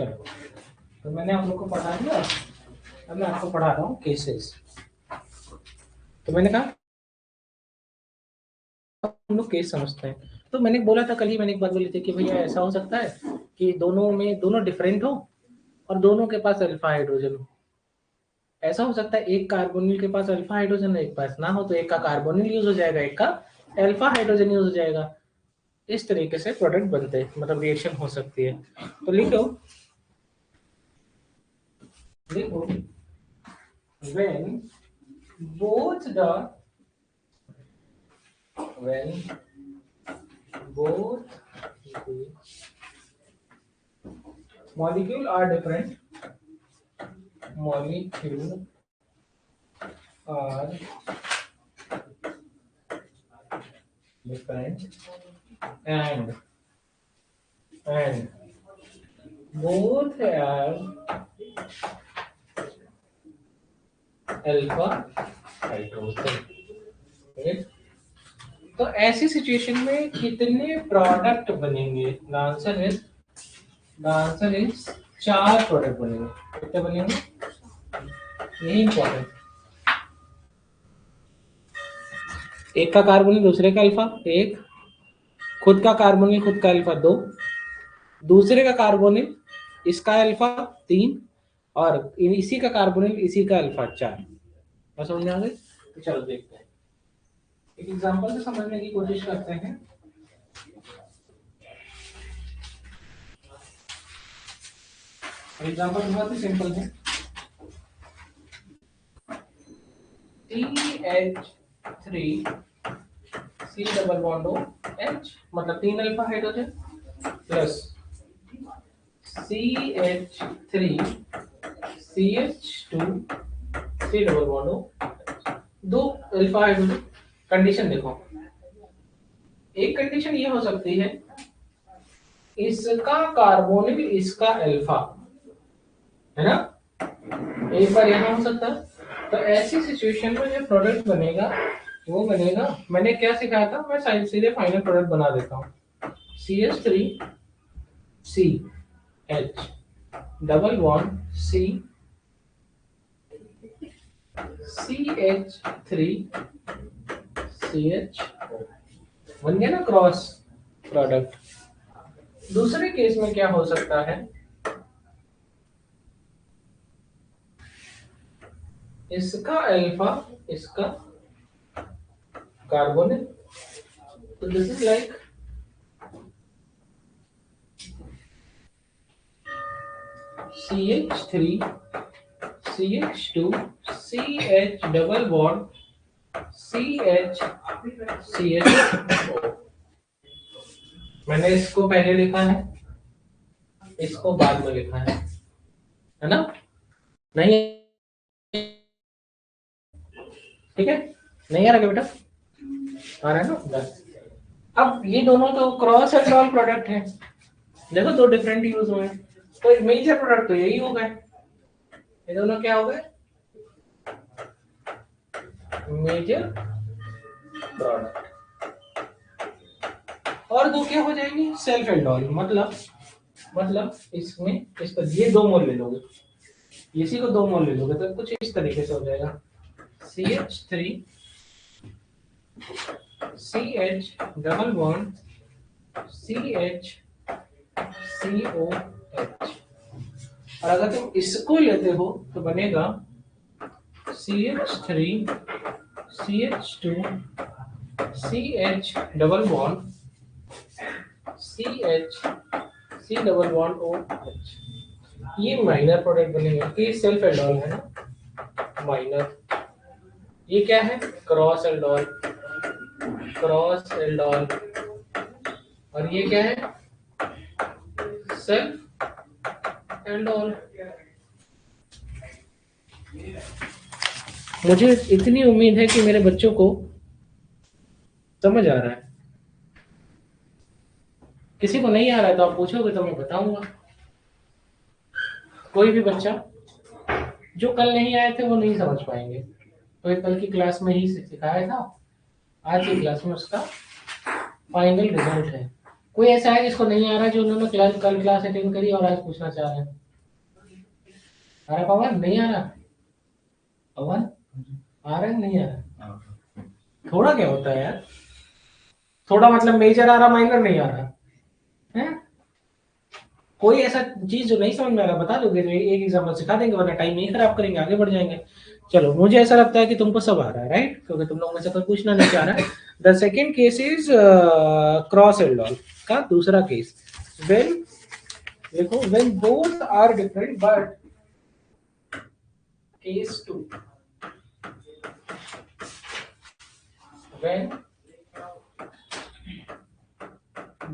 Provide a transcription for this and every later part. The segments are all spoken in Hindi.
चलो, तो मैंने आप लोग को पढ़ा दिया। अब मैं आपको पढ़ा रहा हूँ केसेस। तो मैंने कहा हम लोग केस समझते हैं। तो मैंने बोला था कल ही, मैंने एक बात बोली थी कि भैया ऐसा हो सकता है कि दोनों डिफरेंट हो और दोनों के पास अल्फा हाइड्रोजन हो। ऐसा हो सकता है एक कार्बोनिल के पास अल्फा हाइड्रोजन है, एक पास ना हो, तो एक का कार्बोनिल यूज हो जाएगा, एक का अल्फा हाइड्रोजन यूज हो जाएगा। इस तरीके से प्रोडक्ट बनते हैं, मतलब रिएक्शन हो सकती है। तो लिखो when both the molecule are different, molecule are different and both have alpha hydrogen. तो ऐसी सिचुएशन में कितने प्रोडक्ट बनेंगे? द आंसर इज 4 प्रोडक्ट बनेंगे। कितने बनेंगे? यही इंपॉर्टेंट। एक का कार्बोनिल दूसरे का अल्फा, एक खुद का कार्बोनिल खुद का अल्फा 2, दूसरे का कार्बोनिल इसका अल्फा 3, और इसी का कार्बोनिल इसी का अल्फा 4। बस समझ में आ गई? तो चलो देखते हैं, एक एग्जांपल से समझने की कोशिश करते हैं। एग्जांपल बहुत ही सिंपल है। CH3 C double bond O H, मतलब 3 alpha hydrogen, plus CH3 CH2 C double bond O, 2 alpha hydrogen. Condition देखो, एक कंडीशन ये हो सकती है इसका कार्बोनिल इसका अल्फा, है ना? एक बार यहाँ हो सकता है। तो ऐसी सिचुएशन में जो प्रोडक्ट बनेगा वो बनेगा, मैंने क्या सिखाया था, मैं सीधे फाइनल प्रोडक्ट बना देता हूँ। CH3 C H double bond C CH3 CH, बन गया ना क्रॉस प्रोडक्ट। दूसरे केस में क्या हो सकता है, इसका अल्फा इसका कार्बोनिल, तो this is like CH3 CH2 CH double bond CH CH। मैंने इसको पहले लिखा है, इसको बाद में लिखा है ना? नहीं, ठीक है? नहीं आ रहा बेटा? आ रहा है ना? बस। अब ये दोनों तो क्रॉस एंड ऑल प्रोडक्ट है, देखो दो डिफरेंट यूज हुए हैं, तो एक मेजर प्रोडक्ट तो यही हो गए। ये दोनों क्या हो गए? Major product. और दो क्या हो जाएंगे? Self aldol. मतलब इसमें इस पर ये 2 मोल ले लोगे, इसी को 2 मोल ले लोगे, तो कुछ इस तरीके से हो जाएगा CH3 CH double bond CH COH। और अगर तुम इसको लेते हो तो बनेगा CH3 CH2 CH double bond CH C double bond OH। ये माइनर प्रोडक्ट बनेंगे, ये सेल्फ एल्डोल है ना, माइनर। ये क्या है? Cross aldol, cross aldol. और ये क्या है? Self aldol. मुझे इतनी उम्मीद है कि मेरे बच्चों को समझ आ रहा है। किसी को नहीं आ रहा है तो आप पूछोगे तो मैं बताऊंगा। कोई भी बच्चा जो कल नहीं आए थे वो नहीं समझ पाएंगे, तो ये कल की क्लास में ही सिखाया था, आज की क्लास में उसका फाइनल रिजल्ट है। कोई ऐसा है जिसको नहीं आ रहा, जो उन्होंने कल क्लास अटेंड करी और आज पूछना चाह रहे हैं? आ रहा पवन? नहीं आ रहा पवन? आ रहा है नहीं आ रहा? थोड़ा क्या होता है यार? थोड़ा मतलब मेजर आ रहा, माइनर नहीं आ रहा है? कोई ऐसा चीज जो नहीं समझ में आ रहा बता दोगे तो एक एग्जांपल सिखा देंगे, वरना टाइम नहीं खराब करेंगे, आगे बढ़ जाएंगे। चलो, मुझे ऐसा लगता है कि तुमको सब आ रहा है, राइट? क्योंकि तुम लोगों में से कोई पूछना नहीं चाह रहा है। The second case is cross aldol का दूसरा केस। व्हेन, देखो, when both are different but case 2, when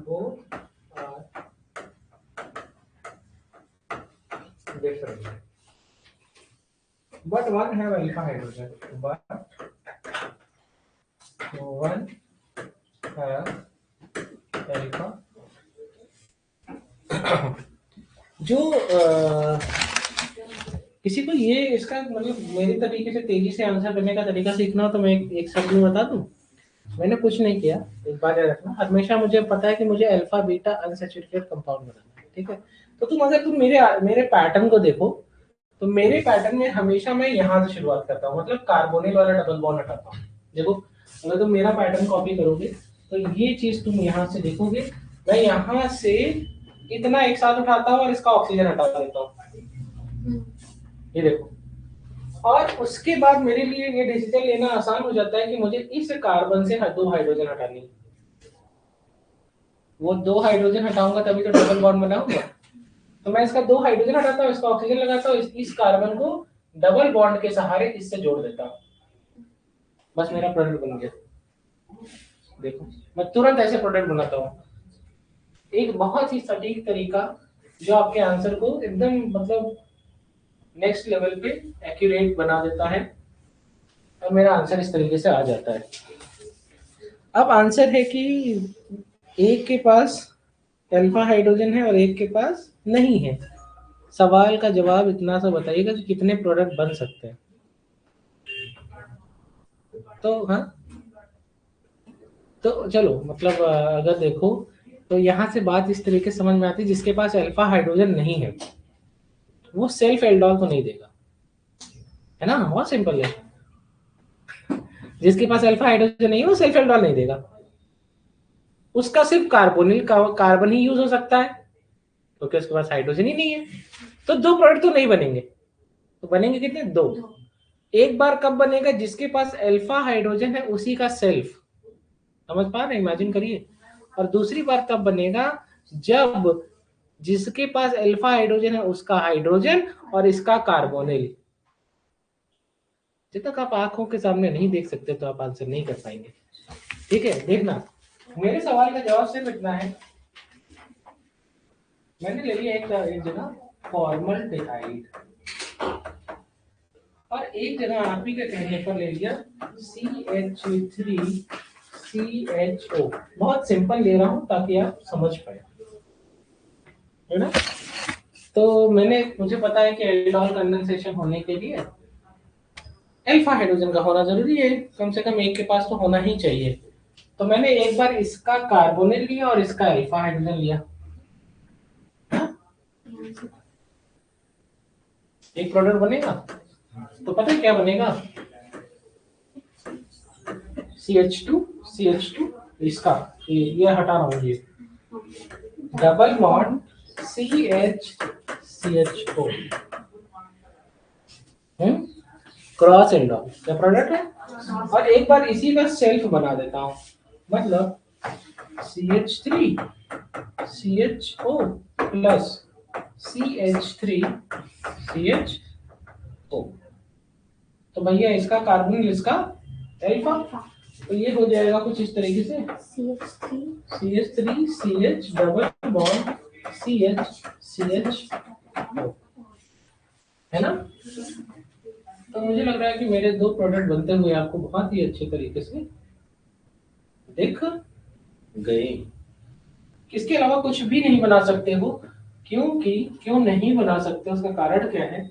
both are different but one have alpha hydrogen, but one have alpha जो किसी को ये इसका मतलब मेरी तरीके से तेजी से आंसर करने का तरीका सीखना हो तो मैं एक शब्द में बता दूं। मैंने कुछ नहीं किया, एक बार याद रखना, हमेशा मुझे पता है कि मुझे अल्फा बीटा अनसैचुरेटेड कंपाउंड बनाना है, ठीक है? तो तुम मेरे पैटर्न को देखो, तो मेरे पैटर्न में हमेशा मैं यहाँ से शुरुआत करता हूँ, मतलब कार्बोनिल वाला डबल बॉन्ड हटाता हूँ। देखो, अगर तुम मेरा पैटर्न कॉपी करोगे तो ये चीज तुम यहाँ से देखोगे, मैं यहाँ से इतना एक साथ उठाता हूँ और इसका ऑक्सीजन हटा देता हूँ, ये देखो। और उसके बाद मेरे लिए ये डिसीजन लेना आसान हो जाता है कि मुझे इस कार्बन से 2 हाइड्रोजन हटानी है। वो 2 हाइड्रोजन हटाऊंगा तभी तो डबल बॉन्ड बनाऊंगा। तो मैं इसका 2 हाइड्रोजन हटाता हूँ, इसका ऑक्सीजन लगाता हूँ, इस कार्बन को डबल बॉन्ड के सहारे इससे जोड़ देता हूँ, बस मेरा प्रोडक्ट बन गया। देखो, मैं तुरंत ऐसे प्रोडक्ट बनाता हूँ, एक बहुत ही सटीक तरीका जो आपके आंसर को एकदम मतलब नेक्स्ट लेवल पे एक्यूरेट बना देता है, और मेरा आंसर इस तरीके से आ जाता है। अब आंसर है कि एक के पास अल्फा हाइड्रोजन है और एक के पास नहीं है। सवाल का जवाब इतना सा बताइएगा कि कितने प्रोडक्ट बन सकते हैं। तो हाँ, तो चलो, मतलब अगर देखो तो यहाँ से बात इस तरीके से समझ में आती है, जिसके पास अल्फा हाइड्रोजन नहीं है वो सेल्फ एल्डोल तो नहीं देगा, है ना? बहुत सिंपल है। जिसके पास अल्फा हाइड्रोजन नहीं है वो सेल्फ एल्डोल नहीं देगा, उसका सिर्फ कार्बन ही यूज हो सकता है, क्योंकि उसके पास हाइड्रोजन ही नहीं है। तो 2 प्रोडक्ट तो नहीं बनेंगे, तो बनेंगे कितने? 2। एक बार कब बनेगा? जिसके पास अल्फा हाइड्रोजन है उसी का सेल्फ, समझ पा रहे? इमेजिन करिए। और दूसरी बार तब बनेगा जब जिसके पास अल्फा हाइड्रोजन है उसका हाइड्रोजन और इसका कार्बोनिल। जब तक आप आंखों के सामने नहीं देख सकते तो आप आंसर नहीं कर पाएंगे, ठीक है? देखना, मेरे सवाल का जवाब सिर्फ इतना है, मैंने ले लिया एक जगह फॉर्मल्डिहाइड और एक जगह आप ही के कहने पर ले लिया CH3CHO। बहुत सिंपल ले रहा हूं ताकि आप समझ पाए, है ना? तो मुझे पता है कि एल्डोल कंडेंसेशन होने के लिए अल्फा हाइड्रोजन का होना जरूरी है, कम से कम एक के पास तो होना ही चाहिए। तो मैंने एक बार इसका कार्बोनिल लिया और इसका अल्फा हाइड्रोजन लिया, एक प्रोडक्ट बनेगा। तो पता है क्या बनेगा? CH2 इसका ये हटा रहा हूँ, ये double bond CH CHO, cross aldol क्या प्रोडक्ट है। और एक बार इसी का सेल्फ बना देता हूँ, मतलब CH3 CHO plus CH3 CHO। तो भैया इसका कार्बन, इसका अल्फा, तो ये हो जाएगा कुछ इस तरीके से CH3 CH double bond CH है ना? तो मुझे लग रहा है कि मेरे 2 प्रोडक्ट बनते हुए आपको बहुत ही अच्छे तरीके से दिख गए। इसके अलावा कुछ भी नहीं बना सकते हो, क्यों नहीं बना सकते उसका कारण क्या है?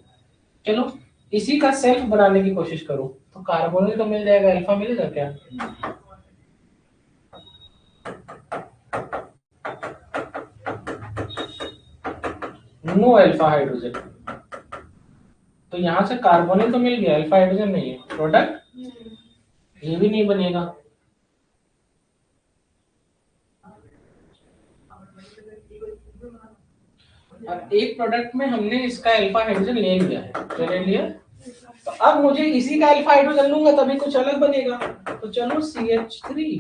चलो, इसी का सेल्फ बनाने की कोशिश करो तो कार्बोनिल तो मिल जाएगा, अल्फा मिलेगा क्या? No alpha hydrogen. तो यहाँ से कार्बोनिल तो मिल गया, अल्फा हाइड्रोजन नहीं है, प्रोडक्ट ये भी नहीं बनेगा। अब एक प्रोडक्ट में हमने इसका अल्फा हाइड्रोजन ले लिया है, क्या ले लिया? तो अब मुझे इसी का अल्फा हाइड्रोजन लूंगा तभी कुछ अलग बनेगा। तो चलो CH3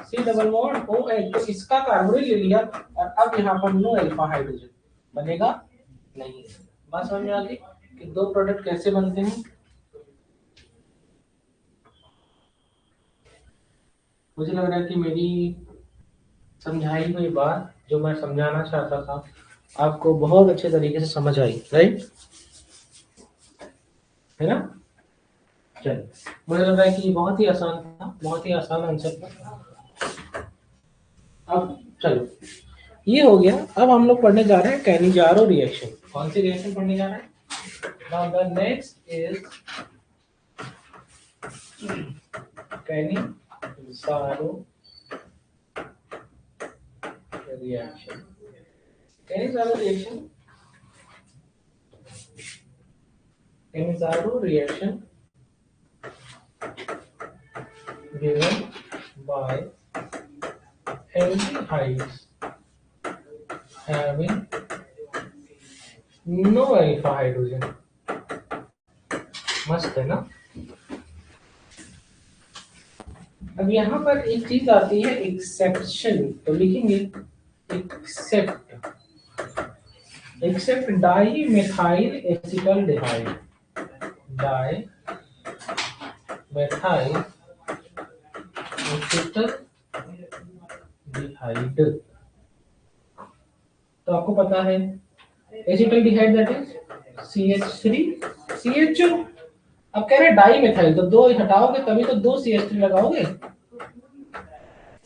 C double bond OH, तो इसका कार्बोनिल ले लिया और अब यहाँ पर नो अल्फा हाइड्रोजन बनेगा नहीं। बात समझ में आ गई कि दो प्रोडक्ट कैसे बनते हैं। मुझे लग रहा है कि मेरी समझाई हुई बात जो मैं समझाना चाहता था आपको बहुत अच्छे तरीके से समझ आई, राइट? है ना? चलिए, मुझे लग रहा है कि ये बहुत ही आसान था, बहुत ही आसान आंसर था। अब चलो, ये हो गया। अब हम लोग पढ़ने जा रहे हैं कैनिजारो रिएक्शन। कौन सी रिएक्शन पढ़ने जा रहे हैं? Now the next is Cannizzaro reaction. Cannizzaro reaction, Cannizzaro reaction given by aldehydes having no alpha hydrogen। मस्त है ना? अब यहाँ पर एक चीज आती है एक्सेप्शन, तो लिखेंगे except dimethyl acetaldehyde, dimethyl acetaldehyde. तो आपको पता है acetaldehyde that is CH3 CHO। अब कह रहे डाई मिथाइल, तो दो हटाओगे तभी तो दो CH3 लगाओगे।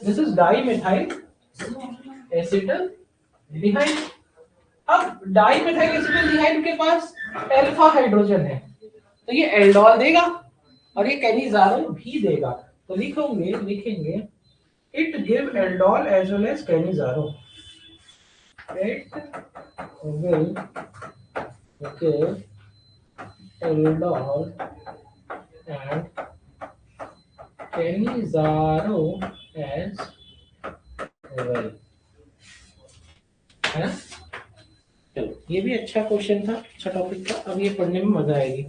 This is di methyl acetaldehyde. अब डाई मिथाइल एसिटल्डिहाइड के पास अल्फा हाइड्रोजन है, तो ये एल्डोल देगा और ये कैनिजारो भी देगा। तो लिखेंगे it give aldol as well as Cannizzaro. It will give aldol and Cannizzaro as well, है ना? चलो, ये भी अच्छा क्वेश्चन था, अच्छा टॉपिक था। अब ये पढ़ने में मजा आएगी।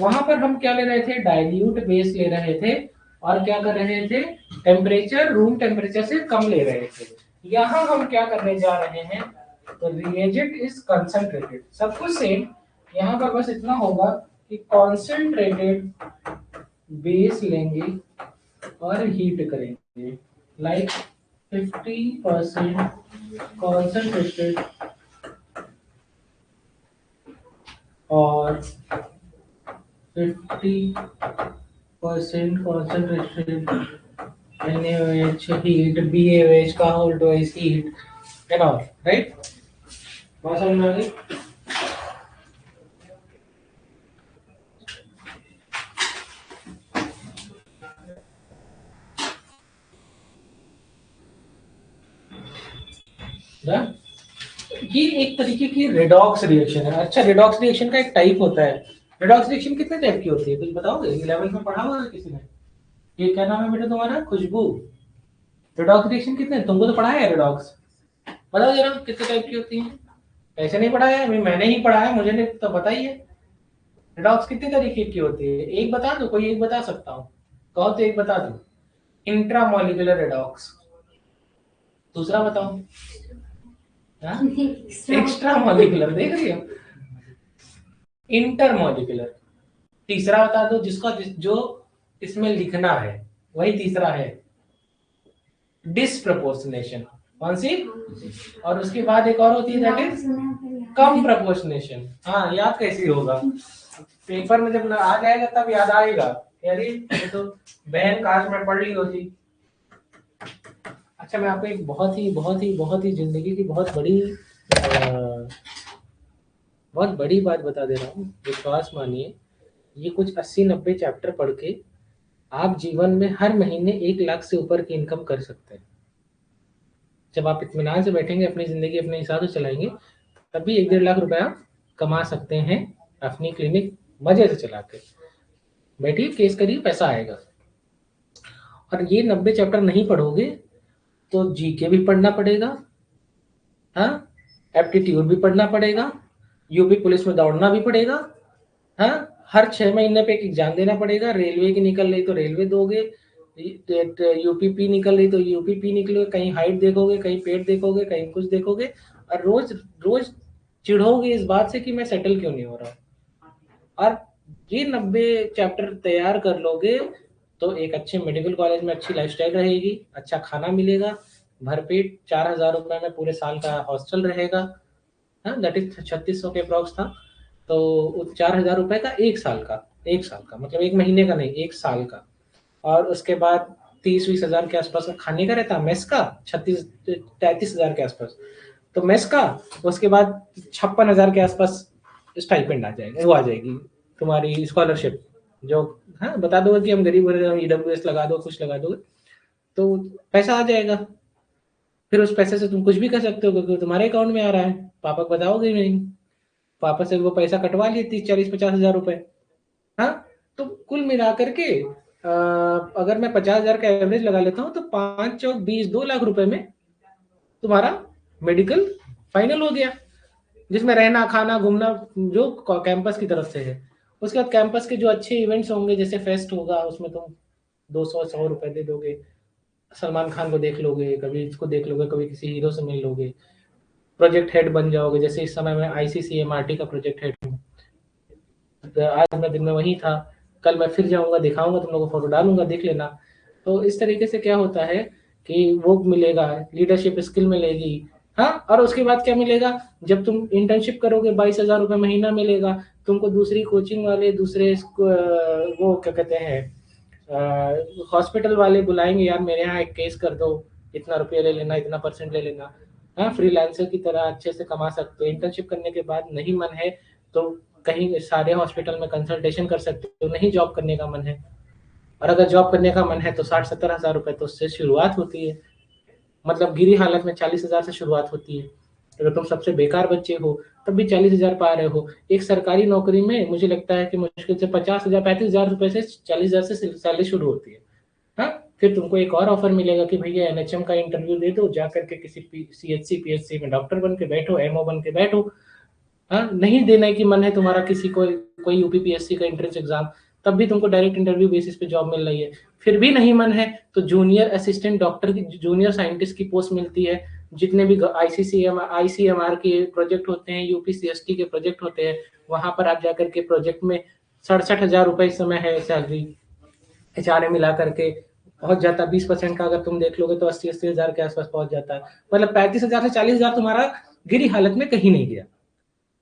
वहां पर हम क्या ले रहे थे? डाइल्यूट बेस ले रहे थे और क्या कर रहे थे? टेम्परेचर रूम टेम्परेचर से कम ले रहे थे। यहाँ हम क्या करने जा रहे हैं? तो रिएजेंट इज कंसंट्रेटेड, सब कुछ सेम। यहाँ पर बस इतना होगा कि कॉन्सेंट्रेटेड बेस लेंगे और हीट करेंगे, लाइक 50% कॉन्सेंट्रेटेड और 50% concentrated NaOH heat, BaOH का whole twice heat and all, right? बात समझ में आ गई? ये एक तरीके की रेडॉक्स रिएक्शन है। अच्छा, रेडॉक्स रिएक्शन का एक टाइप होता है। रेडॉक्स रिएक्शन कितने टाइप की होती है कुछ बताओगे? 11th में पढ़ा होगा किसी ने? ये क्या नाम है बेटा तुम्हारा? खुशबू। रेडॉक्स रिएक्शन कितने, तुमको तो पढ़ाया है रेडॉक्स? बताओ जरा कितने टाइप की होती है? ऐसे नहीं पढ़ाया है, मैंने ही पढ़ाया, मुझे नहीं तो बताइए। रेडॉक्स कितने तरीके की होती है? एक बता दो, कोई एक बता सकता हूँ, कहो तो एक बता दो। Intramolecular redox. दूसरा बताओ। एक्स्ट्रा मॉलिकुलर, देख रही हो? इंटरमॉलिकुलर। तीसरा बता दो जिसका जो इसमें लिखना है, वही तीसरा है डिसप्रपोर्शनेशन। कौन सी? और उसके बाद एक और होती है दैट इज कम प्रपोर्शनेशन। हाँ, याद कैसी होगा? पेपर में जब आ जाएगा तब याद आएगा। अरे ये तो बहन काश में पढ़ ली होती। अच्छा, मैं आपको एक बहुत ही जिंदगी की बहुत बड़ी बात बता दे रहा हूँ, विश्वास मानिए। ये कुछ 80-90 चैप्टर पढ़ के आप जीवन में हर महीने 1 लाख से ऊपर की इनकम कर सकते हैं। जब आप इत्मीनान से बैठेंगे, अपनी जिंदगी अपने हिसाब से चलाएंगे, तब भी 1-1.5 लाख रुपया कमा सकते हैं अपनी क्लिनिक मजे से चला के। बैठिए, केस करिए, पैसा आएगा। और ये 90 चैप्टर नहीं पढ़ोगे तो जीके भी पढ़ना पड़ेगा, हाँ, एप्टीट्यूड भी पढ़ना पड़ेगा, यूपी पुलिस में दौड़ना भी पड़ेगा, हाँ, हर 6 महीने पे एक एग्जाम देना पड़ेगा। रेलवे की निकल रही तो रेलवे दोगे, यूपीपी निकल रही तो यूपीपी निकलोगे, कहीं हाइट देखोगे, कहीं पेट देखोगे, कहीं कुछ देखोगे, और रोज रोज चिढ़ोगे इस बात से कि मैं सेटल क्यों नहीं हो रहा। और ये 90 चैप्टर तैयार कर लोगे तो एक अच्छे मेडिकल कॉलेज में अच्छी लाइफस्टाइल रहेगी, अच्छा खाना मिलेगा, भरपेट 4,000 रुपए में पूरे साल का हॉस्टल रहेगा, दैट इज 3600 के अप्रॉक्स था। तो 4,000 रुपए का एक साल का मतलब 1 महीने का नहीं, 1 साल का। और उसके बाद 30-20 हजार के आसपास का खाने का रहता, मेस का 36-33 हजार के आसपास तो मेस का। उसके बाद 56,000 के आसपास स्टाइपेंड आ जाएगा, वो आ जाएगी तुम्हारी स्कॉलरशिप, जो हाँ बता दोगे कि हम गरीब ईडब्ल्यूएस लगा दो, कुछ लगा दोगे तो पैसा आ जाएगा। फिर उस पैसे से तुम कुछ भी कर सकते हो क्योंकि तुम्हारे अकाउंट में आ रहा है, पापा को बताओगे नहीं, पापा से वो पैसा कटवा लिए 30-40-50 हजार रुपए। हाँ, तो कुल मिला करके अगर मैं 50,000 का एवरेज लगा लेता हूँ तो 5 चौक 20, 2 लाख रुपए में तुम्हारा मेडिकल फाइनल हो गया, जिसमें रहना खाना घूमना जो कैंपस की तरफ से है। उसके बाद कैंपस के जो अच्छे इवेंट्स होंगे जैसे फेस्ट होगा, उसमें तुम 200-100 रुपए दे दोगे, सलमान खान को देख लोगे, कभी इसको देख लोगे, कभी किसी हीरो से मिल लोगे, प्रोजेक्ट हेड बन जाओगे। जैसे इस समय मैं ICCMRT का प्रोजेक्ट हेड हूँ, आज मैं दिन में वही था, कल मैं फिर जाऊंगा, दिखाऊंगा, तुम लोगों को फोटो डालूंगा, देख लेना। तो इस तरीके से क्या होता है कि वो मिलेगा, लीडरशिप स्किल मिलेगी, हाँ। और उसके बाद क्या मिलेगा, जब तुम इंटर्नशिप करोगे 22,000 रुपये महीना मिलेगा तुमको। दूसरी कोचिंग वाले, दूसरे वो क्या कहते हैं हॉस्पिटल वाले बुलाएंगे, यार मेरे यहाँ एक केस कर दो, इतना रुपया ले लेना, इतना % ले लेना। हाँ, फ्रीलांसर की तरह अच्छे से कमा सकते हो। इंटर्नशिप करने के बाद नहीं मन है तो कहीं सारे हॉस्पिटल में कंसल्टेशन कर सकते हो, नहीं जॉब करने का मन है। और अगर जॉब करने का मन है तो 60-70 हजार रुपए तो उससे शुरुआत होती है, मतलब गिरी हालत में 40,000 से शुरुआत होती है। अगर तुम सबसे बेकार बच्चे हो तब भी 40,000 पा रहे हो। एक सरकारी नौकरी में मुझे लगता है कि मुश्किल से 50,000 35,000 रुपए से 40,000 से सैलरी शुरू होती है। हाँ, फिर तुमको एक और ऑफर मिलेगा कि भैया NHM का इंटरव्यू दे दो, जा करके किसी CHC PHC में डॉक्टर बन के बैठो, MO बन के बैठो। हाँ, नहीं देने की मन है तुम्हारा किसी को कोई UPPSC का एंट्रेंस एग्जाम, तब भी तुमको डायरेक्ट इंटरव्यू बेसिस पे जॉब मिल रही है। फिर भी नहीं मन है तो जूनियर असिस्टेंट डॉक्टर की, जूनियर साइंटिस्ट की पोस्ट मिलती है। जितने भी ICMR के प्रोजेक्ट होते हैं, UPCST के प्रोजेक्ट होते हैं, वहां पर आप जाकर के प्रोजेक्ट में 67,000 रुपए इस समय है सैलरी, HRA मिला करके पहुंच जाता है। 20% का अगर तुम देख लोगे तो 80-80 हजार के आसपास पहुंच जाता है। मतलब 35,000 से 40,000 तुम्हारा गिरी हालत में कहीं नहीं गया।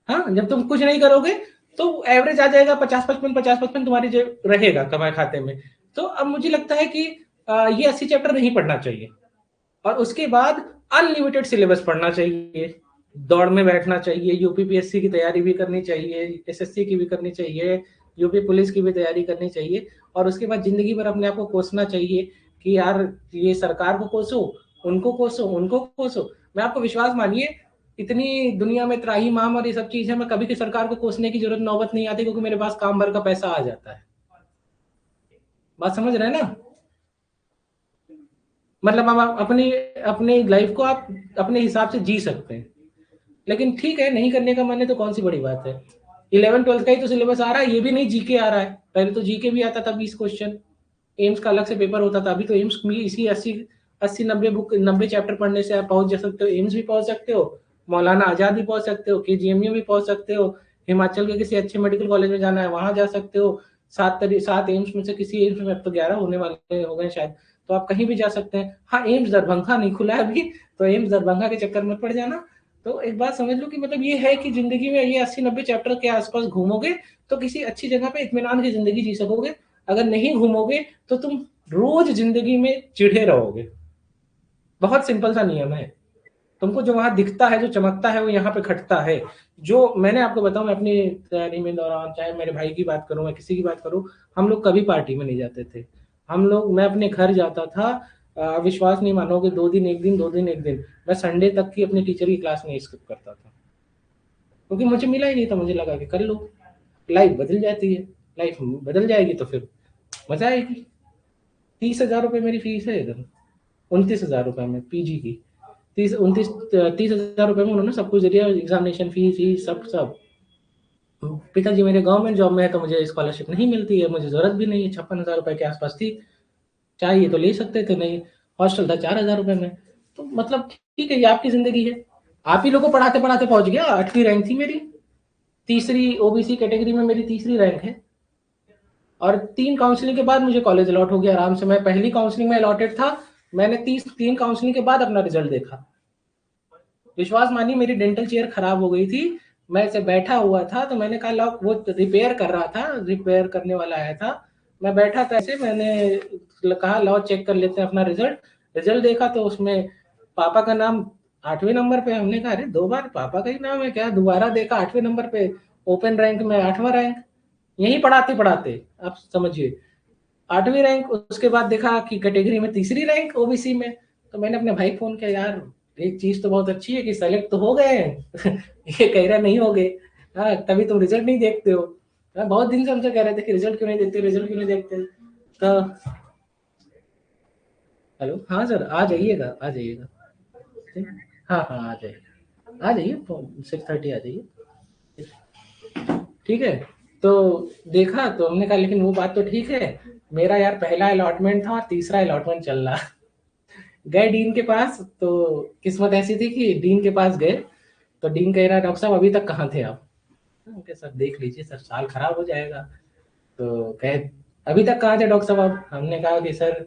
हाँ, जब तुम कुछ नहीं करोगे तो एवरेज आ जाएगा 50-55 तुम्हारी जो रहेगा कमाए खाते में। तो अब मुझे लगता है कि ये 80 चैप्टर नहीं पढ़ना चाहिए, और उसके बाद अनलिमिटेड सिलेबस पढ़ना चाहिए, दौड़ में बैठना चाहिए, UPPSC की तैयारी भी करनी चाहिए, SSC की भी करनी चाहिए, यूपी पुलिस की भी तैयारी करनी चाहिए। और उसके बाद जिंदगी भर अपने आप को कोसना चाहिए कि यार ये सरकार को कोसो, उनको कोसो, उनको कोसो। मैं आपको विश्वास मानिए, इतनी दुनिया में त्राही माम और ये सब चीज है, मैं कभी की सरकार को कोसने की जरूरत नौबत नहीं आती, क्योंकि मेरे पास काम भर का पैसा आ जाता है। बात समझ रहे हैं ना? मतलब आप अपनी अपनी लाइफ को आप अपने हिसाब से जी सकते हैं। लेकिन ठीक है, नहीं करने का मन है तो कौन सी बड़ी बात है। 11-12 का ही तो सिलेबस आ रहा है, ये भी नहीं जीके आ रहा है। पहले तो जीके भी आता था 20 क्वेश्चन, एम्स का अलग से पेपर होता था। अभी तो एम्स में इसी 80-90 चैप्टर पढ़ने से आप पहुंच जा सकते हो, एम्स भी पहुंच सकते हो, मौलाना आजाद भी पहुंच सकते हो, KGMU भी पहुंच सकते हो, हिमाचल के किसी अच्छे मेडिकल कॉलेज में जाना है वहां जा सकते हो। 7 एम्स में से किसी एम्स में, अब तो 11 होने वाले हो गए शायद, तो आप कहीं भी जा सकते हैं। हाँ, एम्स दरभंगा नहीं खुला है अभी, तो एम्स दरभंगा के चक्कर में पड़ जाना। तो एक बात समझ लो कि मतलब ये है कि जिंदगी में ये 80-90 चैप्टर के आसपास घूमोगे तो किसी अच्छी जगह पे इत्मीनान की जिंदगी जी सकोगे। अगर नहीं घूमोगे तो तुम रोज जिंदगी में चिढ़े रहोगे। बहुत सिंपल सा नियम है। तुमको जो वहां दिखता है, जो चमकता है, वो यहाँ पे खटता है। जो मैंने आपको बताऊं, मैं अपनी तैयारी में दौरान, चाहे मेरे भाई की बात करूं, मैं किसी की बात करूं, हम लोग कभी पार्टी में नहीं जाते थे। हम लोग, मैं अपने घर जाता था, विश्वास नहीं मानोगे, 2 दिन 1 दिन, 2 दिन 1 दिन, मैं संडे तक की अपनी टीचर की क्लास नहीं स्किप करता था। क्योंकि मुझे मिला ही नहीं था, मुझे लगा कि कर लो, लाइफ बदल जाती है, लाइफ बदल जाएगी तो फिर मजा आएगी। 30,000 रुपये मेरी फीस है इधर, 29,000 रुपये में पीजी की। 30,000 रुपये में उन्होंने सब कुछ दे दिया, एग्जामिनेशन फीस सब सब। पिताजी मेरे गवर्नमेंट जॉब में है तो मुझे स्कॉलरशिप नहीं मिलती है, मुझे जरूरत भी नहीं है। 56,000 रुपये के आसपास थी, चाहिए तो ले सकते थे, नहीं हॉस्टल था 4,000 रुपये में। तो मतलब ठीक है, ये आपकी जिंदगी है। आप ही लोगों को पढ़ाते पढ़ाते पहुंच गया, 8वीं रैंक थी मेरी, तीसरी ओबीसी कैटेगरी में मेरी तीसरी रैंक है। और 3 काउंसलिंग के बाद मुझे कॉलेज अलॉट हो गया आराम से। मैं पहली काउंसलिंग में अलॉटेड था, मैंने 3 काउंसलिंग के बाद अपना रिजल्ट देखा। विश्वास मानिए, मेरी डेंटल चेयर खराब हो गई थी, मैं ऐसे बैठा हुआ था तो मैंने कहा लाओ, वो रिपेयर कर रहा था, रिपेयर करने वाला आया था, मैं बैठा था ऐसे, मैंने कहा लाओ चेक कर लेते हैं अपना रिजल्ट। रिजल्ट देखा तो उसमें पापा का नाम 8वें नंबर पे। हमने कहा अरे 2 बार पापा का ही नाम है क्या? दोबारा देखा 8वें नंबर पे, ओपन रैंक में 8वां रैंक। यही पढ़ाते पढ़ाते आप समझिए 8वीं रैंक। उसके बाद देखा कि कैटेगरी में तीसरी रैंक ओबीसी में। तो मैंने अपने भाई फोन किया, यार एक चीज तो बहुत अच्छी है कि सेलेक्ट तो हो गए हैं ये कह रहा नहीं हो गए। हाँ, तभी तुम रिजल्ट नहीं देखते हो। हाँ, बहुत दिन से हमसे कह रहे थे कि रिजल्ट क्यों नहीं देखते, रिजल्ट क्यों नहीं देखते। तो हेलो, हाँ सर आ जाइएगा, आ जाइएगा। हाँ हाँ आ जाइए, आ जाइए 6:30 आ जाइए। ठीक है। तो देखा तो हमने कहा लेकिन वो बात तो ठीक है, मेरा यार पहला अलॉटमेंट था और तीसरा अलॉटमेंट चल रहा। गए डीन के पास, तो किस्मत ऐसी थी कि डीन के पास गए तो डीन कह रहा डॉक्टर साहब अभी तक कहाँ थे आप? ओके सर, देख लीजिए सर, साल खराब हो जाएगा। तो कहे अभी तक कहाँ थे डॉक्टर साहब आप? हमने कहा कि सर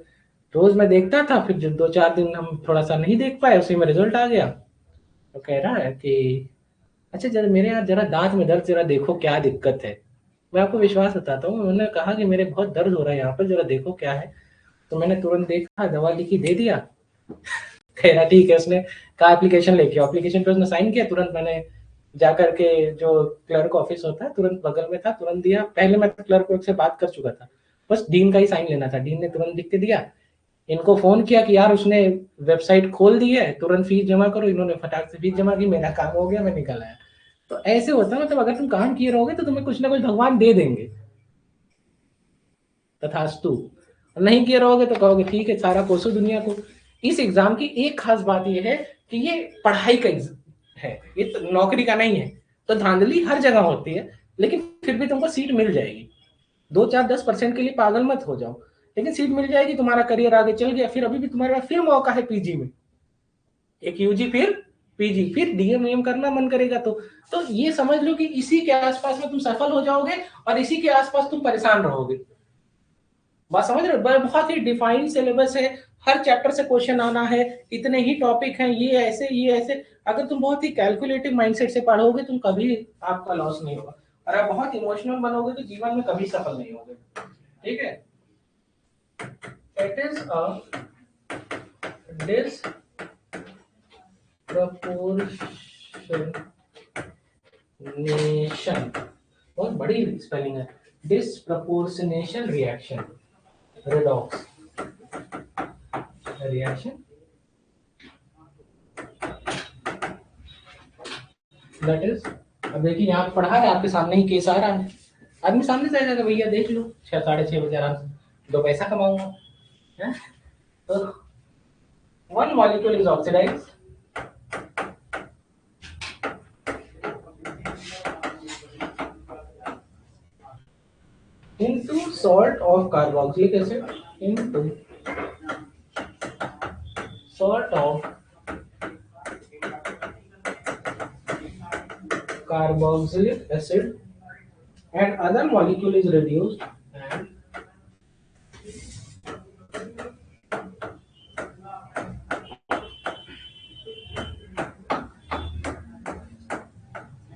रोज मैं देखता था, फिर जो 2-4 दिन हम थोड़ा सा नहीं देख पाए, उसी में रिजल्ट आ गया। तो कह रहा है कि अच्छा जरा मेरे यार जरा दांत में दर्द, जरा देखो क्या दिक्कत है। मैं आपको विश्वास बताता हूँ, उन्होंने कहा कि मेरे बहुत दर्द हो रहा है यहाँ पर, जरा देखो क्या है। तो मैंने तुरंत देखा, दवा लिखी, दे दिया। कह रहा ठीक है। उसने कहा एप्लीकेशन लेके आओ, एप्लीकेशन पे उसने साइन किया। तुरंत मैंने जा करके, जो क्लर्क ऑफिस होता है तुरंत बगल में था, तुरंत दिया। पहले मैं क्लर्क से बात कर चुका था, बस डीन का ही साइन लेना था। डीन ने तुरंत लिख के दिया। इनको फोन किया कि यार उसने वेबसाइट खोल दी है, तुरंत फीस जमा करो। इन्होंने फटाक से फीस जमा की, मेरा काम हो गया, मैं निकल आया। तो ऐसे होता है, मतलब अगर तुम काम किए रहोगे तो तुम्हें कुछ ना कुछ भगवान दे देंगे, तथास्तु। नहीं किए रहोगे तो कहोगे ठीक है, सारा कोसो दुनिया को। इस एग्जाम की एक खास बात यह है कि ये पढ़ाई का है, ये तो नौकरी का नहीं है। तो धांधली हर जगह होती है, लेकिन फिर भी तुमको सीट मिल जाएगी। 2-4-10% के लिए पागल मत हो जाओ, लेकिन सीट मिल जाएगी, तुम्हारा करियर आगे चल गया, फिर अभी भी तुम्हारे पास फिर मौका है पीजी में। एक यूजी फिर पीजी, फिर डीएम वीएम करना मन करेगा तो ये समझ लो कि इसी के आसपास में तुम सफल हो जाओगे और इसी के आसपास तुम परेशान रहोगे। बात समझ रहे हो? बहुत ही डिफाइंड सिलेबस है, हर चैप्टर से क्वेश्चन आना है, इतने ही टॉपिक हैं, ये ऐसे ये ऐसे। अगर तुम बहुत ही कैलकुलेटिव माइंडसेट से पढ़ोगे तुम कभी आपका लॉस नहीं होगा, और आप बहुत इमोशनल बनोगे तो जीवन में कभी सफल नहीं होगे। ठीक है। इट इज अ डिस्प्रपोर्शनेशन, बहुत बड़ी स्पेलिंग है, disproportionation reaction, redox reaction, that is. अब देखिए यहाँ पढ़ा है, आपके सामने ही केस आ रहा है, आदमी सामने से आएगा भैया देख लो, 6-6:30 बजे आराम से 2 पैसा कमाऊंगा। तो one molecule is oxidise into salt of carboxylic acid, into salt of carboxylic acid, and other molecule is reduced,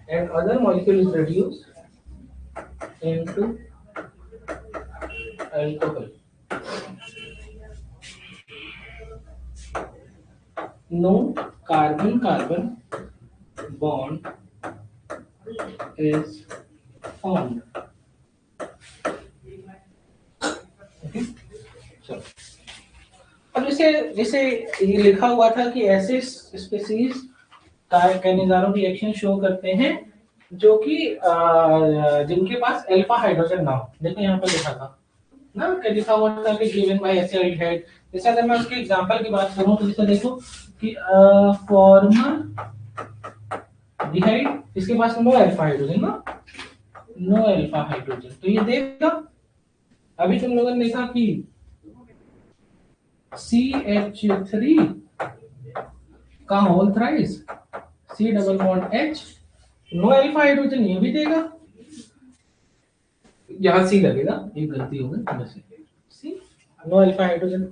and other molecule is reduced into alcohol. No carbon carbon bond is formed. Okay? चलो, अब जैसे जैसे ये लिखा हुआ था कि ऐसे स्पीसीज का कैनिजारो रिएक्शन शो करते हैं जो कि जिनके पास अल्फा हाइड्रोजन ना हो। देखो यहाँ पर लिखा था ना, क्या लिखा हुआ था कि गिवन बाय एसिड। जैसे अगर मैं उसके एग्जांपल की बात करूं तो जैसे देखो कि फॉर्मल्डिहाइड, इसके पास नो अल्फा हाइड्रोजन ना, नो अल्फा हाइड्रोजन, तो ये देगा। अभी तुम लोगों ने देखा कि CH3 का whole thrice C double bond H, no alpha hydrogen, ये भी देगा। यहाँ सी लगेगा, ये गलती हो गई, बस सी, नो अल्फा हाइड्रोजन।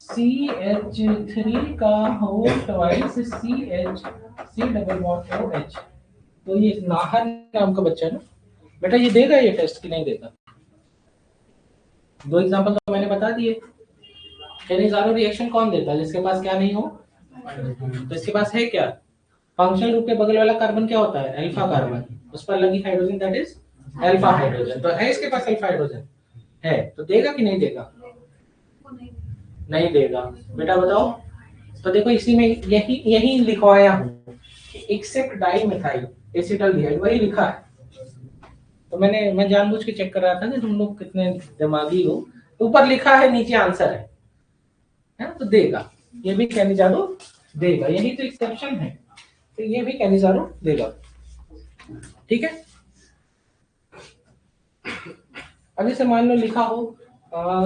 CH3 का whole twice CH, C double bond OH, तो ये नाहर नाम का बच्चा है ना बेटा, ये देगा ये टेस्ट कि नहीं देगा? दो एग्जांपल तो मैंने बता दिए। कैनिजारो रिएक्शन कौन देता है? जिसके पास क्या नहीं हो, तो इसके पास है क्या? फंक्शनल ग्रुप के बगल वाला कार्बन क्या होता है? अल्फा कार्बन, उस पर लगी hydrogen that is alpha hydrogen, तो है इसके पास अल्फा हाइड्रोजन है, तो देगा कि नहीं देगा? नहीं देगा। बेटा बताओ, तो देखो इसी में यही यही लिखवाया हूँ, एक्सेप्ट डाइमिथाइल एसिटाल्डिहाइड, वही लिखा है। तो मैं जानबूझ के चेक कर रहा था कि तुम लोग कितने दिमागी हो। ऊपर लिखा है, नीचे आंसर है तो देगा, ये भी कैनिजारो देगा, यही तो एक्सेप्शन है, तो ये भी कैनिजारो देगा। ठीक है, अब जैसे मान लो लिखा हो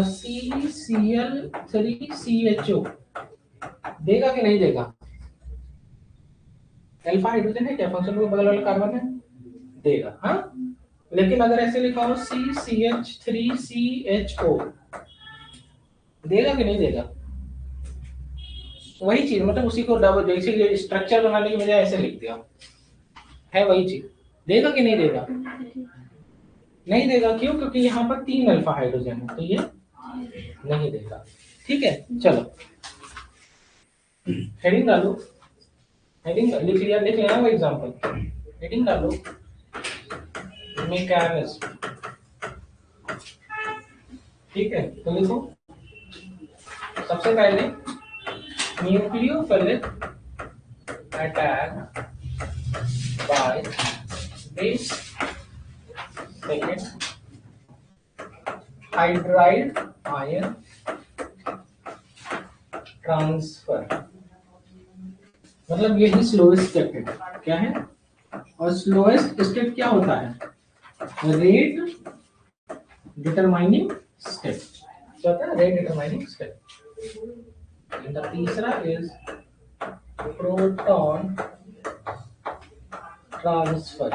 CCl3CHO, देगा कि नहीं देगा? अल्फा हाइड्रोजन है क्या, फंक्शन को बगल वाला कार्बन है, देगा। हाँ, लेकिन अगर ऐसे लिखा हो CCH3CHO, देगा कि नहीं देगा? वही चीज, मतलब उसी को डबल, जैसे स्ट्रक्चर बनाने की बजाय ऐसे लिख दिया है, वही चीज, देगा कि नहीं देगा? नहीं देगा, क्यों? क्योंकि यहाँ पर 3 अल्फा हाइड्रोजन है, तो ये नहीं देगा। ठीक है, चलो हेडिंग डालो, हेडिंग लिख लिया, लिख लेना वो एग्जांपल, हेडिंग डालो मैकेनिज्म। ठीक है, तो लिखो सबसे पहले nucleophilic attack by base, second hydride ion transfer, मतलब यही स्लोएस्ट स्टेप है। क्या है? और स्लोएस्ट स्टेप क्या होता है? रेट डिटरमाइनिंग स्टेप, क्या होता है? Rate determining step. And the तीसरा इज प्रोटॉन ट्रांसफर।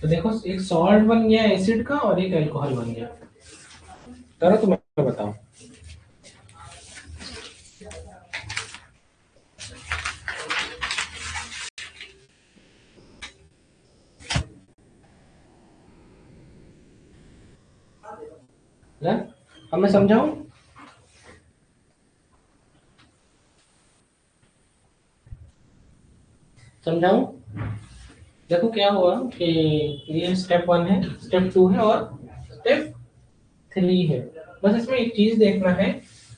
तो देखो एक सॉल्ट बन गया एसिड का और एक अल्कोहल बन गया। करो तो मैं बताऊं, अब मैं समझाऊं? समझाऊं? देखो क्या हुआ कि ये स्टेप 1 है, स्टेप 2 है और स्टेप 3 है। बस इसमें एक चीज देखना है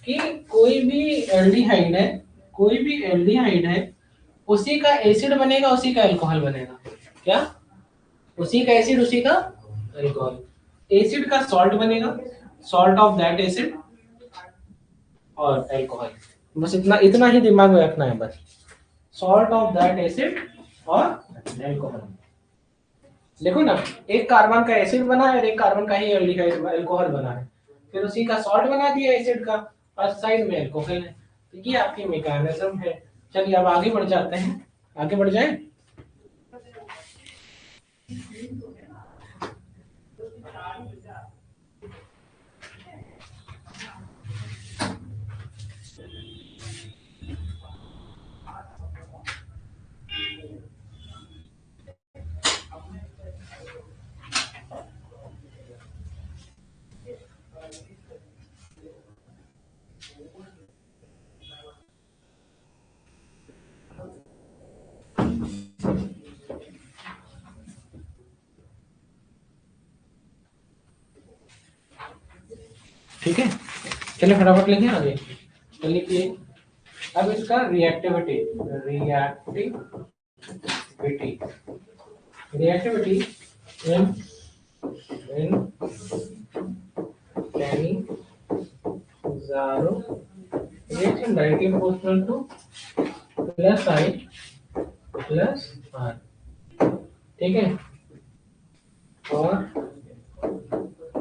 कि कोई भी एल्डिहाइड है, कोई भी एल्डिहाइड है, उसी का एसिड बनेगा, उसी का अल्कोहल बनेगा। क्या? उसी का एसिड, उसी का अल्कोहल। एसिड का सॉल्ट बनेगा, सॉल्ट ऑफ दैट एसिड, और अल्कोहल। बस इतना इतना ही दिमाग में रखना है बस। सॉल्ट ऑफ दैट एसिड और अल्कोहल। देखो ना, एक कार्बन का एसिड बना है और एक कार्बन का ही एल्डिहाइड अल्कोहल बना है, फिर उसी का सॉल्ट बना दिया एसिड का, और साइड में अल्कोहल है। तो ये आपकी मैकेनिज्म है। चलिए अब आगे बढ़ जाते हैं, आगे बढ़ जाए। ठीक है, चलिए फटाफट लिखें आगे। तो लिखिए अब इसका reactivity, reactivity, reactivity in in Cannizzaro reaction directly proportional to plus I plus R। ठीक है, और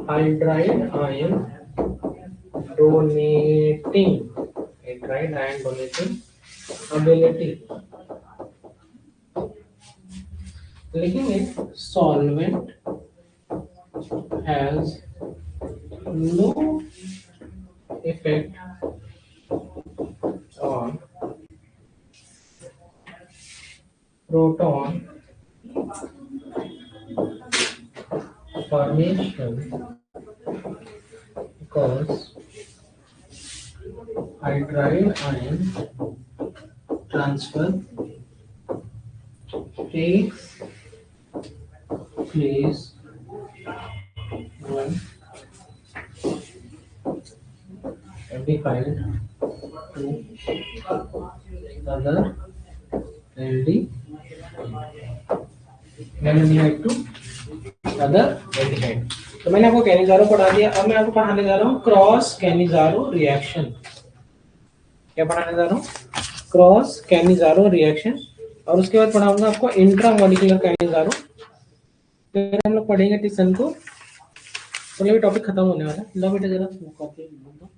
hydride ion donating, hydride ion donating ability, लिखेंगे solvent has no effect on proton formation because hydride ion transfer takes place when aldehyde to other aldehyde, aldehyde to other aldehyde। तो मैंने आपको कैनिज़ारो पढ़ा दिया, अब मैं आपको पढ़ाने जा रहा हूँ क्रॉस कैनिज़ारो रिएक्शन। क्या पढ़ाने जा रहा हूँ? क्रॉस कैनिज़ारो रिएक्शन, और उसके बाद पढ़ाऊंगा आपको इंट्रामोलिकुलर कैनिज़ारो। फिर हम लोग पढ़ेंगे टिसन को, तो ये टॉपिक खत्म होने वाला है। लो बेटा जरा कॉपी लिख दो।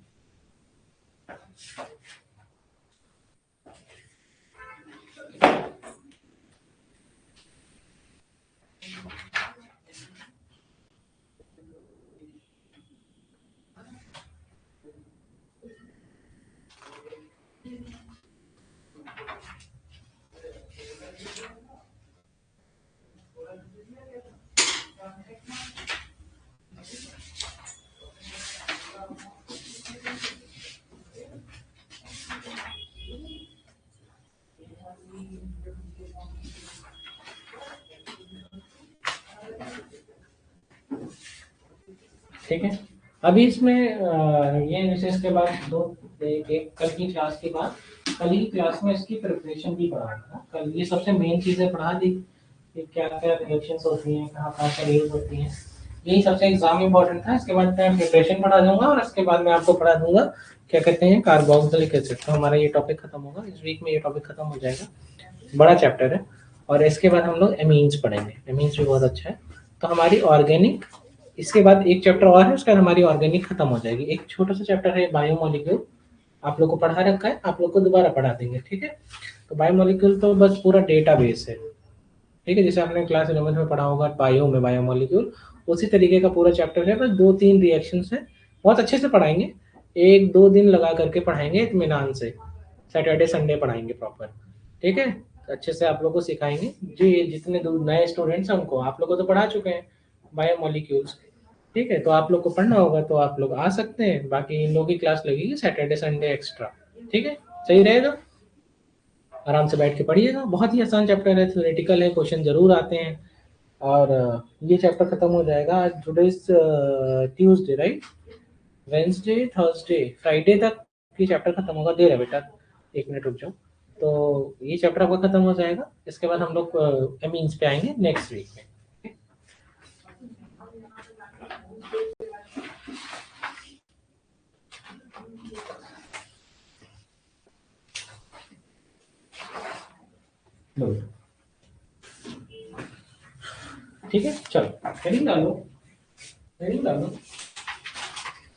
ठीक है, अभी इसमें ये विशेष के बाद दो एक कल की क्लास के बाद, कल ही क्लास में इसकी प्रिपरेशन भी पढ़ाऊंगा। कल ये सबसे मेन चीजें पढ़ा दी कि क्या क्या रिएक्शंस होती हैं, कहाँ कहाँ पर यूज होती हैं, यही सबसे एग्जाम इंपॉर्टेंट था। इसके बाद मैं प्रिपरेशन पढ़ा दूंगा और इसके बाद मैं आपको पढ़ा दूंगा क्या कहते हैं कार्बोक्सिलिक एसिड। तो हमारा ये टॉपिक खत्म होगा इस वीक में, ये टॉपिक खत्म हो जाएगा, बड़ा चैप्टर है। और इसके बाद हम लोग एमीन्स पढ़ेंगे, एमीन्स भी बहुत अच्छा है। तो हमारी ऑर्गेनिक, इसके बाद एक चैप्टर और है, उसके बाद हमारी ऑर्गेनिक खत्म हो जाएगी। एक छोटा सा चैप्टर है बायोमोलिक्यूल, आप लोग को पढ़ा रखा है, आप लोग को दोबारा पढ़ा देंगे। ठीक है, तो बायोमोलिक्यूल तो बस पूरा डेटा बेस है। ठीक है, जैसे आपने क्लास 11 में पढ़ा होगा बायो में बायोमोलिक्यूल, उसी तरीके का पूरा चैप्टर है, बस 2-3 रिएक्शंस है। बहुत अच्छे से पढ़ाएंगे, 1-2 दिन लगा करके पढ़ाएंगे इत्मीनान से, सैटरडे संडे पढ़ाएंगे प्रॉपर। ठीक है, अच्छे से आप लोग को सिखाएंगे। जी जितने नए स्टूडेंट्स हैं उनको आप लोग को तो पढ़ा चुके हैं बायोमोलिक्यूल्स। ठीक है, तो आप लोग को पढ़ना होगा तो आप लोग आ सकते हैं, बाकी इन लोगों की क्लास लगेगी सैटरडे संडे एक्स्ट्रा। ठीक है, सही रहेगा, आराम से बैठ के पढ़िएगा। बहुत ही आसान चैप्टर है, थ्योरेटिकल है, क्वेश्चन जरूर आते हैं। और ये चैप्टर खत्म हो जाएगा आज, today Tuesday right, Wednesday Thursday Friday तक ये चैप्टर खत्म होगा। देर है बेटा, 1 मिनट रुक जाओ। तो ये चैप्टर आपका खत्म हो जाएगा, इसके बाद हम लोग एमीन्स पे आएंगे नेक्स्ट वीक में। ठीक है, चलो हेडिंग डालो, हेडिंग डालो,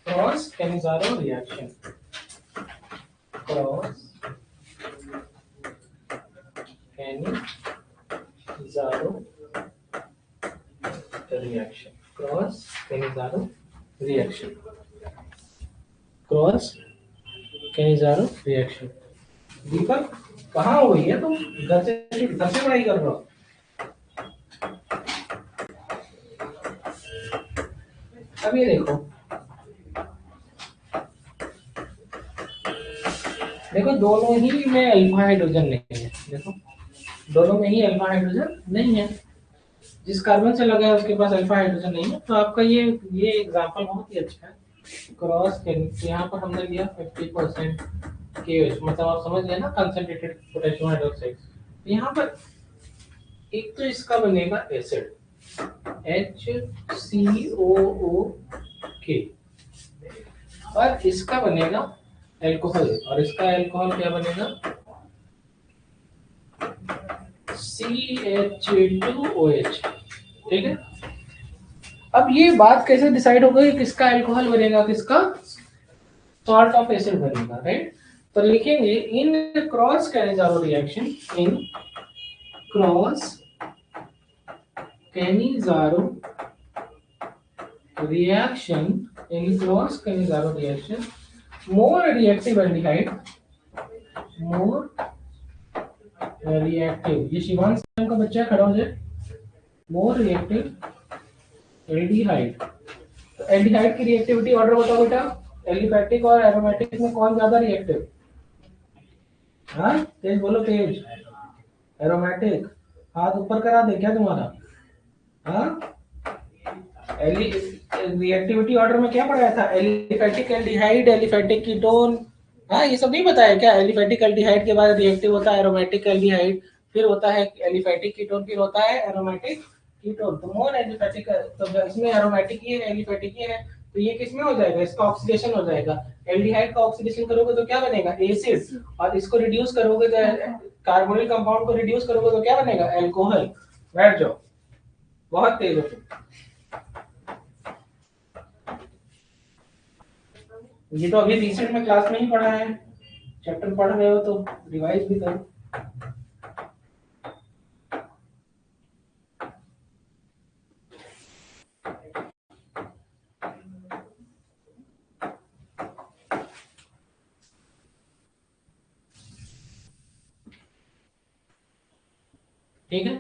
cross Cannizzaro reaction, cross Cannizzaro reaction, cross Cannizzaro reaction, cross Cannizzaro reaction. Deepak कहाँ हो गई है तुम? घर से पढ़ाई कर रहे हो? अब ये देखो, देखो दोनों ही में अल्फा हाइड्रोजन नहीं है, देखो दोनों में ही अल्फा हाइड्रोजन नहीं है। जिस कार्बन से लगा है उसके पास अल्फा हाइड्रोजन नहीं है। तो आपका ये एग्जांपल बहुत ही अच्छा है। क्रॉस यहाँ पर हमने लिया 50% KOH, मतलब आप समझ गए ना, कंसंट्रेटेड पोटेशियम हाइड्रोक्साइड। यहाँ पर एक तो इसका बनेगा एसिड HCOOK, और इसका बनेगा अल्कोहल, और इसका अल्कोहल क्या बनेगा? CH2OH। ठीक है, अब ये बात कैसे डिसाइड होगा कि किसका अल्कोहल बनेगा, किसका सॉल्ट ऑफ एसिड बनेगा, राइट? तो लिखेंगे in cross Cannizzaro reaction, in cross Cannizzaro reaction, in cross Cannizzaro reaction, more reactive aldehyde, more reactive, ये शिवांश नाम का बच्चा खड़ा हो जाए, more reactive aldehyde। तो एल्डिहाइड की रिएक्टिविटी ऑर्डर बताओ बेटा, एलिफैटिक और एरोमेटिक में कौन ज्यादा रिएक्टिव? हाँ तेज बोलो, तेज। एरोमेटिक। हाथ ऊपर करा दे क्या तुम्हारा? हाँ, रिएक्टिविटी ऑर्डर में क्या पढ़ाया था? Aliphatic aldehyde, aliphatic ketone. हाँ, ये सब नहीं बताया क्या? एलिफैटिक एल्डिहाइड के बाद रिएक्टिव होता है एरोमेटिक एल्डिहाइड, फिर होता है एलिफैटिक कीटोन, फिर होता है एरोमेटिक कीटोन। तो मोर एलिफैटिक, तो इसमें एरोमेटिक ये है, एलिफैटिक ये है, तो ये किसमें हो जाएगा? इसका ऑक्सीडेशन हो जाएगा। एल्डिहाइड का ऑक्सीडेशन करोगे तो क्या बनेगा? एसिड। और इसको रिड्यूस करोगे तो कार्बोनिल कंपाउंड को रिड्यूस करोगे तो क्या बनेगा? अल्कोहल। बैठ जाओ, बहुत तेज हो तुम। ये तो अभी रिसेंट में क्लास में ही पढ़ा है, चैप्टर पढ़ रहे हो तो रिवाइज भी करो। ठीक है,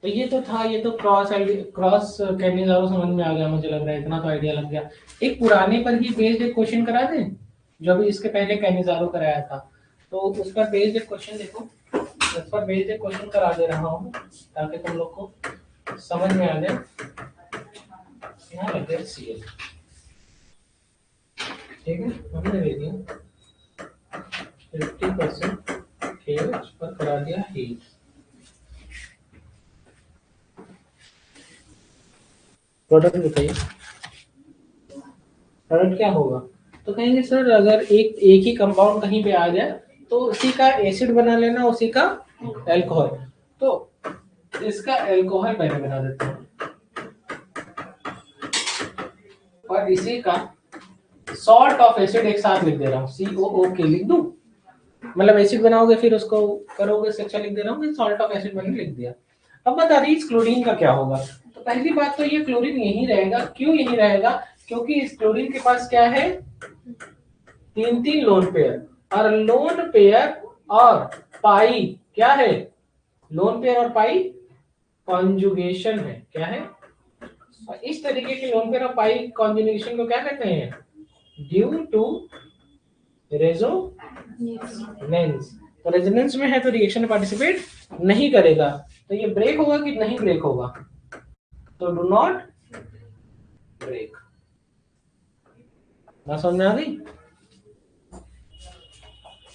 तो ये तो था, ये तो क्रॉस कैनिज़ारो समझ में आ गया मुझे लग रहा है, इतना तो आइडिया लग गया। एक पुराने पर ही बेस्ड एक क्वेश्चन करा दें, जो भी इसके पहले कैनिज़ारो कराया था, तो उस पर बेस्ड एक क्वेश्चन देखो, उस पर बेस्ड एक क्वेश्चन करा दे रहा हूँ ताकि तुम लोग को समझ में आ जाए। यहाँ लग गया CL, ठीक है, हमने ले दिया 50% KOH पर करा दिया हीट। प्रोडक्ट बताइए, प्रोडक्ट क्या होगा? तो कहेंगे सर अगर एक ही कंपाउंड कहीं पे आ जाए तो उसी का एसिड बना लेना, उसी का अल्कोहल। तो इसका अल्कोहल पहले बना देते हैं और इसी का सॉल्ट ऑफ एसिड एक साथ लिख दे रहा हूँ, COOK लिख दूं, मतलब एसिड बनाओगे फिर उसको करोगे, से अच्छा लिख दे रहा हूँ, सॉल्ट ऑफ एसिड मैंने लिख दिया। अब बता रही इस क्लोरीन का क्या होगा? तो पहली बात तो ये क्लोरीन यही रहेगा। क्यों यही रहेगा? क्योंकि इस क्लोरीन के पास क्या है? 3 लोन पेयर, और लोन पेयर और पाई क्या है? लोन पेयर और पाई कॉन्जुगेशन है। क्या है? और इस तरीके के lone pair of pi conjugation को क्या कहते हैं? Due to resonance. तो रेजोनेंस में है तो रिएक्शन में पार्टिसिपेट नहीं करेगा, तो ये ब्रेक होगा कि नहीं ब्रेक होगा? तो डू नॉट ब्रेक। बात समझ में आ गई?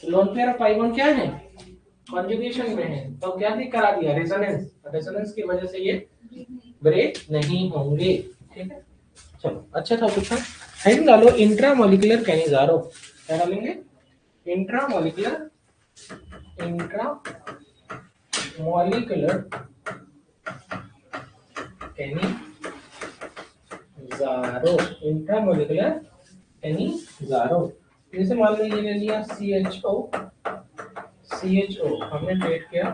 Loan pair of pi bond क्या है? कॉन्जुगेशन में है, तो क्या करा दिया? रेजोनेंस। रेजोनेंस की वजह से ये ब्रेक नहीं होंगे। ठीक है, चलो अच्छा था कुछ। हेडिंग डालो इंट्रामोलिकुलर कैनिजारो। क्या डालेंगे? Intramolecular Cannizzaro. Intramolecular Cannizzaro. जैसे मान लो ये ले लिया CHO हमने ट्रीट किया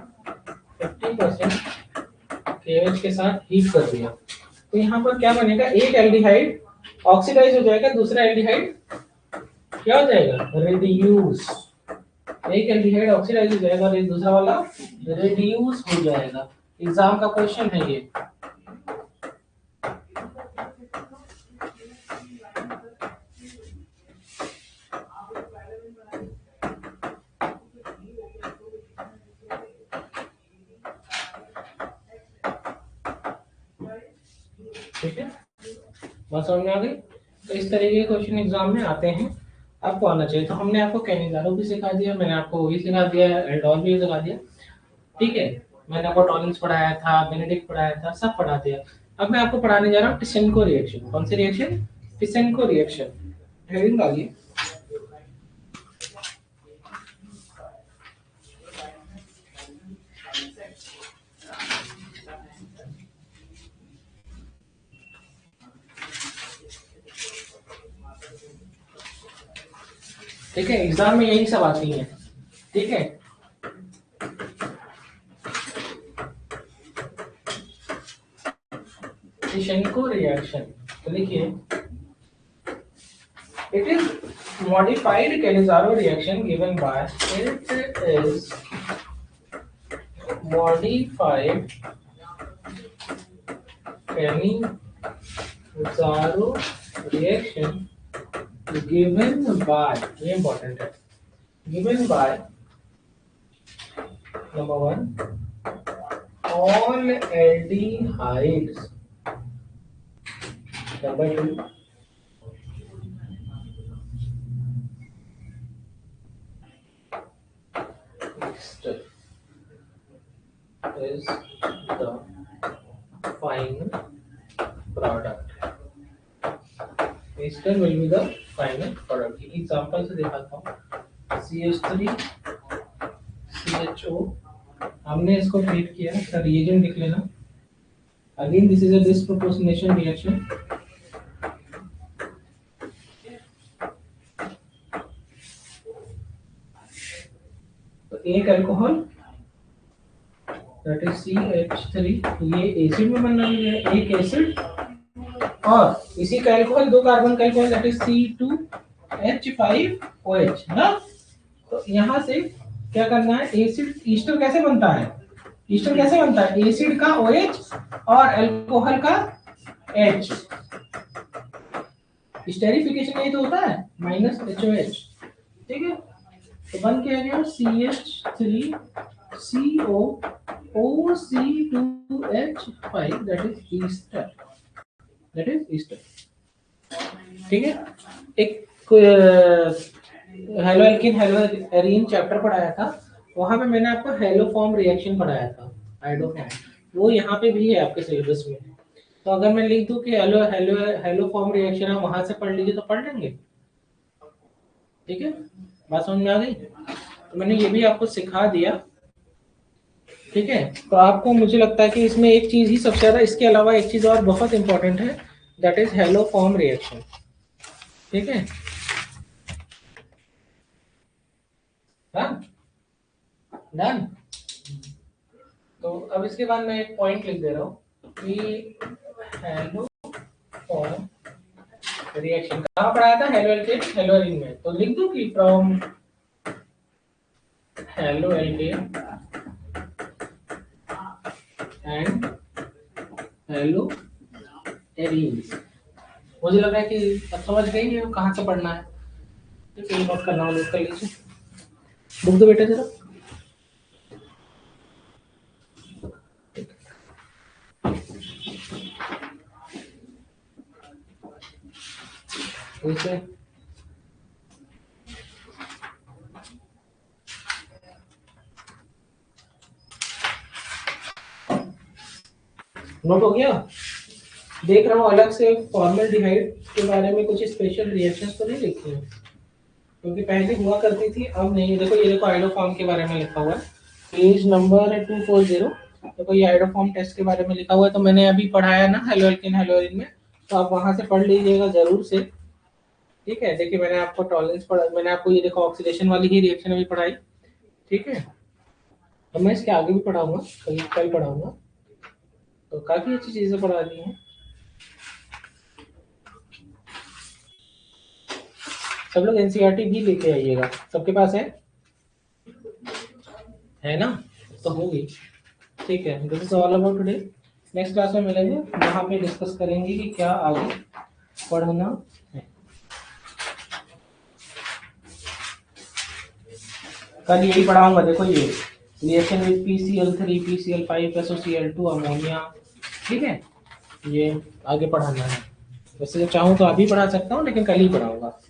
50% KOH के साथ हीट कर दिया, तो यहाँ पर क्या बनेगा? एक एल्डिहाइड ऑक्सीडाइज हो जाएगा, दूसरा एल्डिहाइड क्या हो जाएगा? रिड्यूस। एक एल्डिहाइड ऑक्सीडाइज हो जाएगा और एक दूसरा वाला रिड्यूस हो जाएगा। एग्जाम का क्वेश्चन है ये। ठीक है, बात समझ में आ गई? तो इस तरीके के क्वेश्चन एग्जाम में आते हैं, आपको आना चाहिए। तो हमने आपको कैनिजारो भी सिखा दिया, मैंने आपको वो भी सिखा दिया, एल्डोल भी सिखा दिया। ठीक है, मैंने आपको टॉलिंस पढ़ाया था, बेनेडिक्ट पढ़ाया था, सब पढ़ा दिया। अब मैं आपको पढ़ाने जा रहा हूँ टिसेनको रिएक्शन। कौन सी रिएक्शन? टिसेनको रिएक्शन। हेडिंग डालिए ठीक है, एग्जाम में यही सब आती है। ठीक है, टिसेनको रिएक्शन तो लिखिए, it is modified Cannizzaro reaction given by it is modified Cannizzaro reaction given by, ये important है, given by number 1 all aldehydes, number 2 ester is the final product. Ester will be the final product. Example से दिखाता हूँ। CH3 CHO हमने इसको ट्रीट किया, इसका रिएजेंट लिख लेना। Again this is a disproportionation reaction. तो एक अल्कोहल दैट इज CH3, ये एसिड में बनना है, एक एसिड, और इसी का अल्कोहल, दो कार्बन का अल्कोहल दैट इज C2H5OH ना। तो यहाँ से क्या करना है? एसिड ईस्टर कैसे बनता है? ईस्टर कैसे बनता है? एसिड का OH और अल्कोहल का H। स्टेरिफिकेशन यही तो होता है, -HOH। ठीक है, तो बन के आ गया CH3COOC2H5 that is ester, that is ester. ठीक है, एक haloalkane haloarene chapter पढ़ाया था, वहां पे मैंने आपको हेलोफॉर्म रिएक्शन पढ़ाया था, आइडोफॉर्म, वो यहाँ पे भी है आपके सिलेबस में। तो अगर मैं लिख दूं कि हेलो हेलो हेलोफॉर्म रिएक्शन है, वहां से पढ़ लीजिए तो पढ़ लेंगे। ठीक है, बात समझ में आ गई? तो मैंने ये भी आपको सिखा दिया। ठीक है, तो आपको, मुझे लगता है कि इसमें एक चीज ही सबसे ज्यादा, इसके अलावा एक चीज और बहुत इंपॉर्टेंट है, दैट इज हेलोफॉर्म रिएक्शन। ठीक है, डन। तो अब इसके बाद मैं एक पॉइंट लिख दे रहा हूँ कि हेलोफॉर्म रिएक्शन कहाँ पढ़ाया था? हेलो एल्केन हेलो एरीन में। तो लिख दूं कि from halo alkane and hello Aries. मुझे लग रहा है कि अब समझ गई है कहाँ से पढ़ना है। ठीक है, नोट करना हो नोट कर लीजिए। बुक दो बेटा जरा। ठीक है, नोट हो गया। देख रहा हूँ अलग से फॉर्मल्डिहाइड के बारे में कुछ स्पेशल रिएक्शंस तो नहीं लिखी है, क्योंकि पहले हुआ करती थी, अब नहीं। देखो ये देखो आइडोफॉर्म के बारे में लिखा हुआ है, पेज नंबर 240। देखो ये आइडोफॉर्म टेस्ट के बारे में लिखा हुआ है, तो मैंने अभी पढ़ाया ना हेलोल्किन हेलोरिन में, तो आप वहां से पढ़ लीजिएगा जरूर से। ठीक है, देखिए मैंने आपको टॉलरेंस पढ़ा, मैंने आपको ये देखो ऑक्सीडेशन वाली ही रिएक्शन अभी पढ़ाई। ठीक है, अब मैं इसके आगे भी पढ़ाऊंगा, कल पढ़ाऊंगा, तो काफी अच्छी चीजें पढ़ा दी हैं। सब लोग एनसीईआरटी भी लेके आइएगा, सबके पास है ना, तो होगी। ठीक है, this is all about today. Next class में मिलेंगे, वहां पे डिस्कस करेंगे कि क्या आगे पढ़ना है। कल यही पढ़ाऊंगा, देखो ये reaction with PCl3 PCl5 SOCl2 ammonia. ठीक है, ये आगे पढ़ाना है। वैसे तो चाहूँ तो अभी पढ़ा सकता हूँ, लेकिन कल ही पढ़ाऊंगा।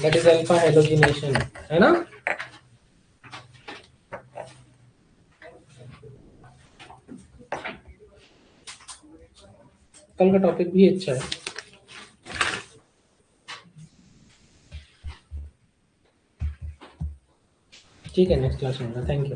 दैट इज अल्फा हेलोजिनेशन, है ना। कल का टॉपिक भी अच्छा है। ठीक है, नेक्स्ट क्लास में, थैंक यू।